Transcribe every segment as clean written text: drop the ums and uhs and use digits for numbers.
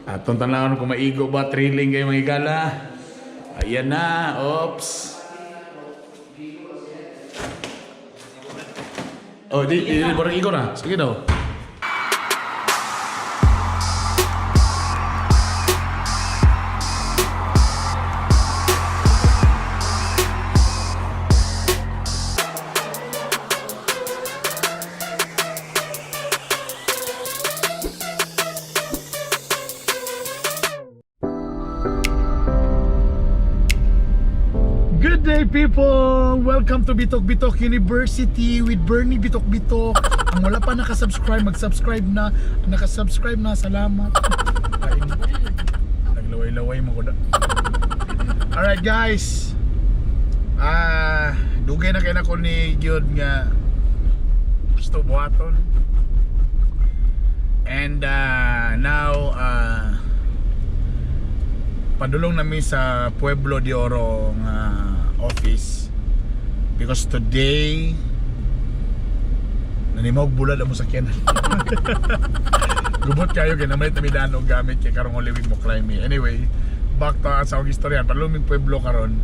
Atong tanawon kung maigo ba, thrilling kayo mga igala. Ayan na, oops. Oh, di barang igo na. Sige daw. Good day people! Welcome to Bitokbitok University with Bernie Bitokbitok. Ang wala pa nakasubscribe, mag-subscribe na. Ang nakasubscribe na, salamat. Naglaway-laway mo ko na. Alright guys, dugay na kayo na ko ni Gyud nga gusto buhaton. And now padulong namin sa Pueblo de Oro nga office because today nanimawag bulad ang musakyan. Gubot kayo ginamit na midano gamit kay karong liwig mo climb me. Anyway, back to sa akong istorya. Padulong ng Pueblo karon.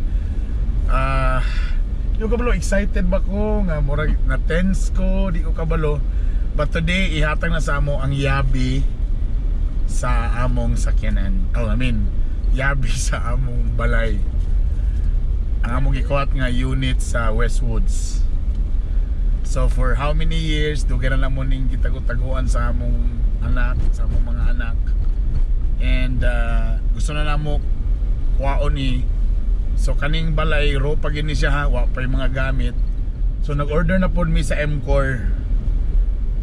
Yung kabalo excited ba ko nga murag na tense ko, di ko kabalo. But today ihatag na sa amo ang yabi sa among sakyanan. Yabi sa among balay. Ang among gikuhat nga unit sa Westwoods. So for how many years dugay na mo ning gitago-taguan sa among anak, sa among mga anak. And gusto na namo kuhaon ni. So kaning balay ro pag ini siya ha, wa pa yung mga gamit. So nag-order na pod mi sa M-Core.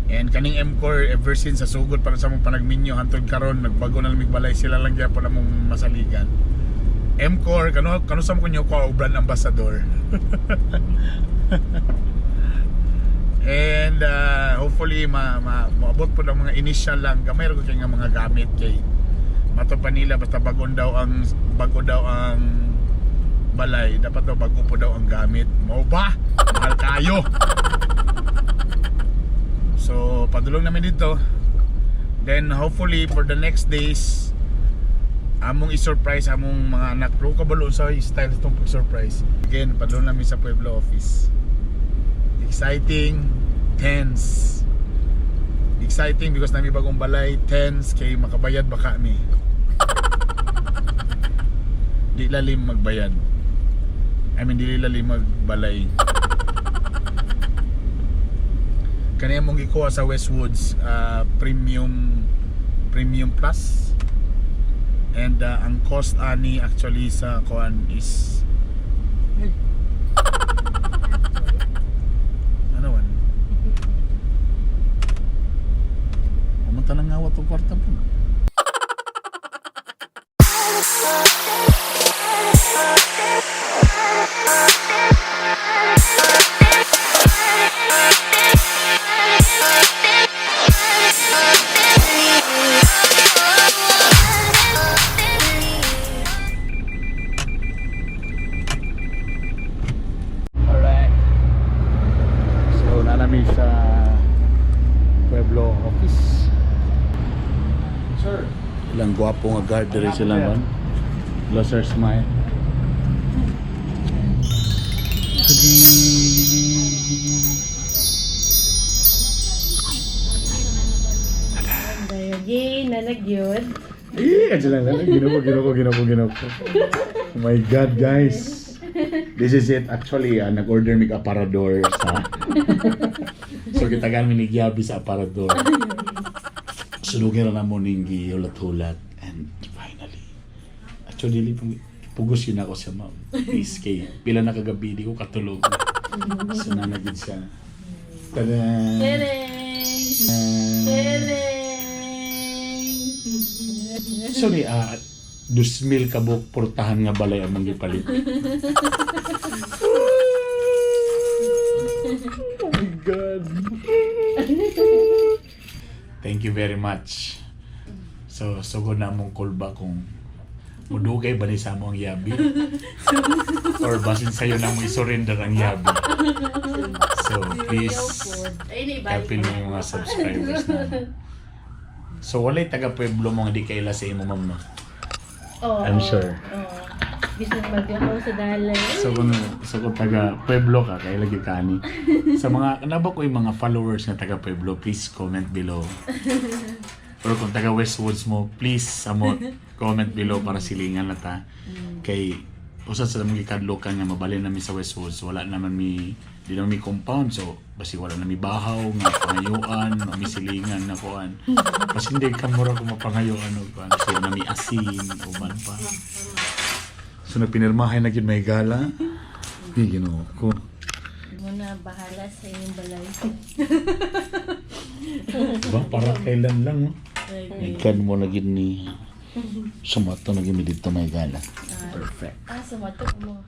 And kaning M-Core ever since sa sugod para sa mong panagminyo hantod karon nagbago na lamig balay sila lang gyapon among masaligan. M-Core kano sa mo kunyo ko brand ambassador. And hopefully maabot po ng mga initial lang gamay ra ko kay nga mga gamit kay mato pa nila basta bago daw ang balay dapat daw bago po daw ang gamit. Mao ba? Mahal kayo. So, padulong namin dito. Then, hopefully, for the next days, among i-surprise among mga anak. Pero kabalo sa style itong pag-surprise. Again, padulong namin sa Pueblo office. Exciting, tense. Exciting because namin bagong balay. Tense, kay makabayad ba kami. Di lalim magbayad. Di lalim magbalay. Kanya mong gikuha sa Westwoods premium plus. And ang cost ani actually sa kuan is ano man pumunta lang nga watong kwarta po. Sa Pueblo office. Sir, ilang gwapo nga guard diri sila man. Hello sir, smile. Yay, nalagyod. Kadyo lang. Ginoko. Oh my God, guys. This is it. Actually, nag-order mig aparador sa so kita gamit ni Giabi sa aparador. Sulugin na mo ning gihulat-hulat. And finally, actually, pugos yun ako sa ma'am. Please, kay pila na kagabi, di ko katulog. So, nanagid siya. Tanan! Tereng! Tereng! Sorry, 2,000 kabuk portahan nga balay ang manggipalit. Oh my God. Thank you very much. So sugod na mong kulba kung mudugay ba ni sa mo ang yabi or basin sa'yo na mo i-surrender ang yabi. So please kapil mo yung mga subscribers na So walay taga Pueblo mo nga di kaila sa imo ma'am no? Oo. I'm sure. Oo. Gusto maglakaw sa dalay. So kung taga Pueblo ka, kaya lagi kani. Sa mga, nabok ko yung mga followers na taga Pueblo, please comment below. Or kung taga Westwoods mo, please comment below para silingan na ta. Kay, usad sa mga ikadlokan nga mabalin namin sa Westwoods, wala naman di naman may compound. So, basi wala namin bahaw, nga pangayuan, o may silingan na kuan. Basi hindi ka mura kung mapangayuan o kuan. So, nami asin, o man pa. So nagpinirmahay na gid may gala. Di Ginoo ko. Mo na bahala sa inyong balay. Ba para kailan lang no? Ikan mo na gid ni sumato na gid mi dito may gala. Perfect. Sumatok mo.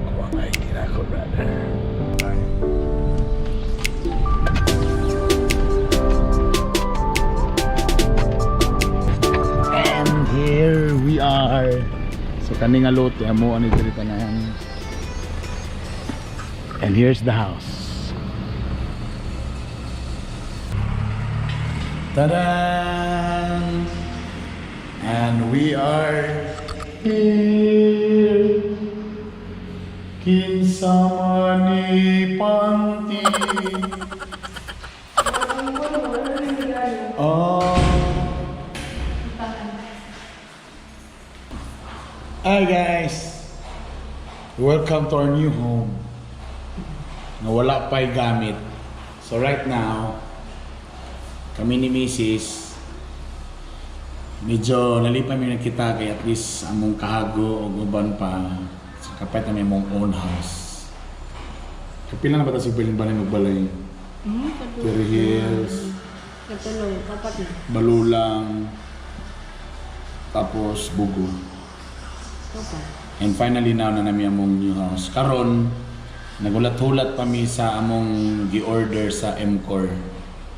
Kuha nga hindi na ako, brother. Here we are. So kani nga lote amo ani diri tanan. And here's the house. Ta-da! And we are here. Kinsama ni Panti. Oh. Hi guys! Welcome to our new home. Nawala pa'y gamit. So right now, kami ni Mrs. Medyo nalipay may nakita kaya at least among kahago o guban pa sa kapit na may mong own house. Kapila na ba ito si Piling Balay magbalay? Terry Hills, Katulong, tapat na. Balulang, tapos Bugo. And finally now na namin among new house. Karon nagulat-hulat pa mi sa among gi-order sa M-Core.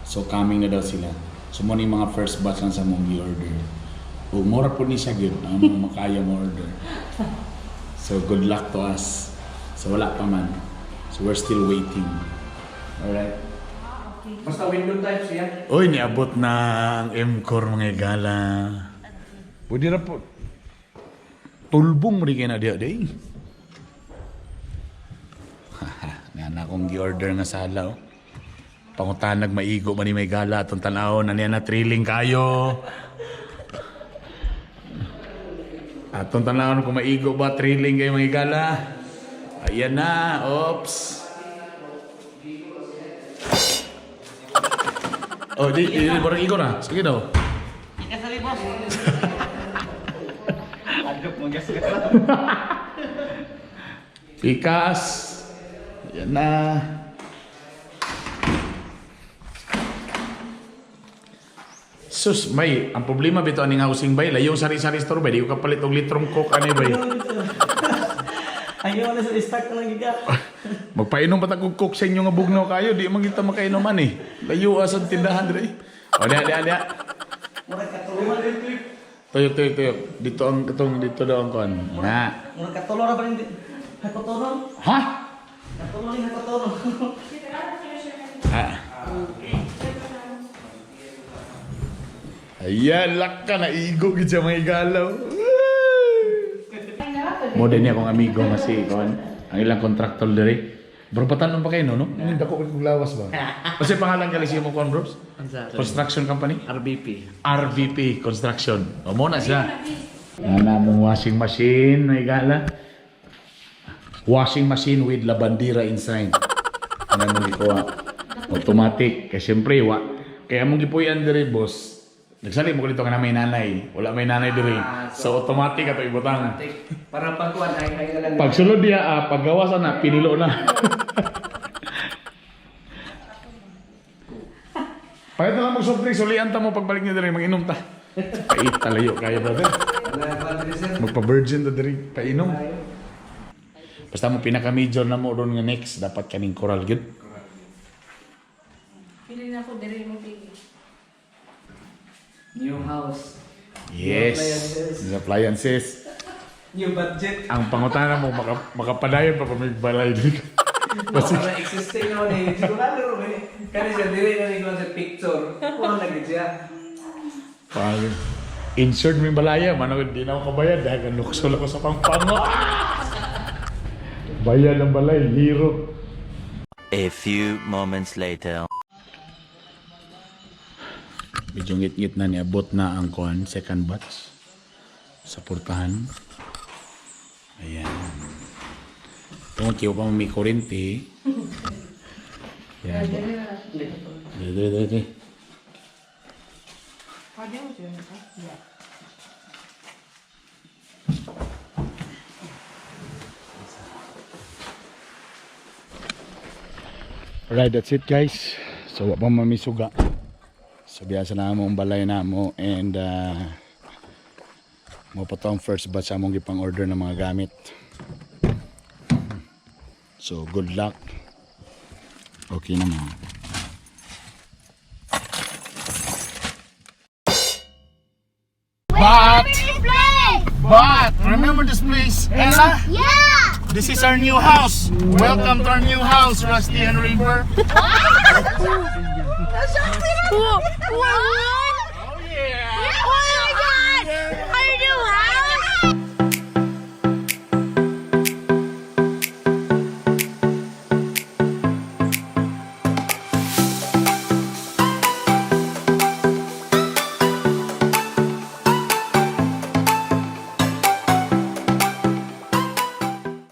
So coming na daw sila. So mo ni mga first batch lang sa among gi-order. O mura po ni siya gyud ang mga makaya mo order. So good luck to us. So wala pa man. So we're still waiting. Alright. Basta window type siya. Uy, niabot na ang M-Core mga gala. Pwede na po. Tulbong mo rin kayo na day. Nga na akong gi-order nga sala. Pangutanag maigo man ni may gala. Itong tanaw na niya na thrilling kayo. Atong tanaw kung maigo ba thrilling kayo mga gala. Ayan na. Oops. Oh, di barang igo na. Sige daw. Ikasali boss. Adok mo gasgas. Pikas. Yan na. Sus, may, ang problema bito aning housing bay, layong sari-sari store bay, di ko kapalit og litrong coke ani bay. Ayaw na sa stock lang giga. Magpainom pa ta og coke sa inyo nga bugnaw kayo, di man kita makainom man eh. Layo asang tindahan dire. O dia. Murag katulungan din clip. Tuyok. Dito ang dito daw ang kon. Na. Murag katulungan pa rin. Hakotulong. Ha? Katulong ni hakotulong. Ah. Ayan, laka na igo gid sa mga galaw. Mo din akong amigo nga si kon, ang ilang contractor diri. Bro, patanong pa kayo no? Hindi dako ko lawas ba? Kasi pangalan kalisi mo kon, bros? Construction company? RVP Construction. O mo na siya. Ana mong washing machine, may gala. Washing machine with labandira inside. Ano mo ikuha? Automatic. Kaya siyempre, kaya mong gipuyan diri, boss. Nagsali mo ko dito ka na may nanay. Wala may nanay diri. So automatic ato ibutang. Para pagkuhan ay na lang. Pag sulod diya, paggawas na, pinilo na. Pagkat na lang mag-soft drinks, ulian ta mo pagbalik niya diri, mag-inom ta. Pait talayo kaya brother. Magpa-virgin ta diri, painom. Basta mo pinaka-major na mo ron nga next, dapat kaning coral gid. Pili na ako diri mo pili. New house. Yes. New appliances. New budget. Ang pangutana mo, makapadayon pa may balay dito. Kasi na existing naman eh. Sigurado rin eh. Kaya siya, dili na rin sa picture. Kung nagit siya. Pag insured mo yung balaya, manawid di na ako kabayad dahil kanuksol ako sa pangpango. Bayad ang balay, hero. A few moments later. Medyo ngit-ngit na niabot na ang kuhan, second batch. Sa purtahan. Ayan. Tungkol kiyo pa may kurente. Ayan. Dede. Alright, that's it guys. So, wapang mamisuga. So, biasa na mo ang balay na mo and mo pa to ang first batch among gipang order ng mga gamit. So, good luck. Okay naman. But remember this place, Ella? Yeah! This is our new house. Welcome to our new house, Rusty and River. What?